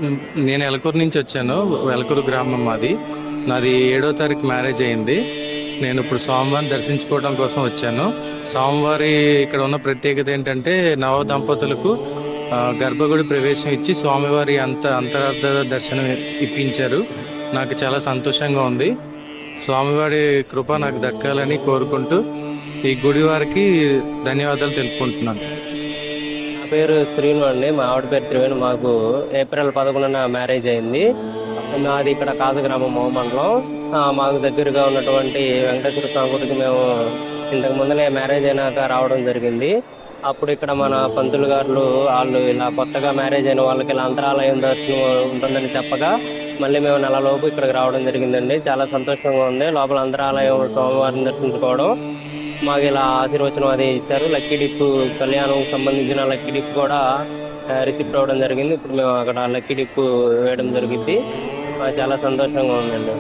మ్, నేను ఎలకూరు నుంచి వచ్చాను. ఎలకూరు గ్రామం మాది. నాది 7వ తారీఖు మ్యారేజ్ అయింది. నేను ఇప్పుడు స్వామివారిని దర్శించుకోవడం కోసం వచ్చాను. స్వామివారి ఇక్కడ ఉన్న ప్రత్యేకత ఏంటంటే నవ దంపతులకు గర్భగుడి ప్రవేశం ఇచ్చి స్వామివారి అంతరార్థ దర్శనం ఇప్పించారు. నాకు చాలా సంతోషంగా ఉంది. స్వామివారి కృప నాకు దక్కాలని కోరుకుంటూ ఈ గుడి వారికి ధన్యవాదాలు తెలుపుకుంటున్నాను. నా పేరు శ్రీను అండి. మా ఆవిడ పేరు త్రివేణి. మాకు ఏప్రిల్ 11న మ్యారేజ్ అయింది. నాది ఇక్కడ కాజగ్రామం మండలం. మాకు దగ్గరగా ఉన్నటువంటి వెంకటేశ్వర స్వామి గుడికి మేము ఇంతకు ముందనే మ్యారేజ్ అయినాక రావడం జరిగింది. అప్పుడు ఇక్కడ మన పంతులు గారు వాళ్ళు ఇలా కొత్తగా మ్యారేజ్ అయిన వాళ్ళకి ఇలా అంతరాలయం దర్శనం ఉంటుందని చెప్పగా మళ్ళీ మేము నెలలోపు ఇక్కడికి రావడం జరిగిందండి. చాలా సంతోషంగా ఉంది. లోపల అంతరాలయం స్వామివారిని దర్శించుకోవడం. మాకు ఇలా ఆశీర్వచనం అది ఇచ్చారు. లక్కీ డిప్ కళ్యాణం సంబంధించిన లక్కీ డిప్ కూడా రిసిప్ట్ అవ్వడం జరిగింది. ఇప్పుడు మేము అక్కడ లక్కీ డిప్ వేయడం జరిగింది. చాలా సంతోషంగా ఉందండి.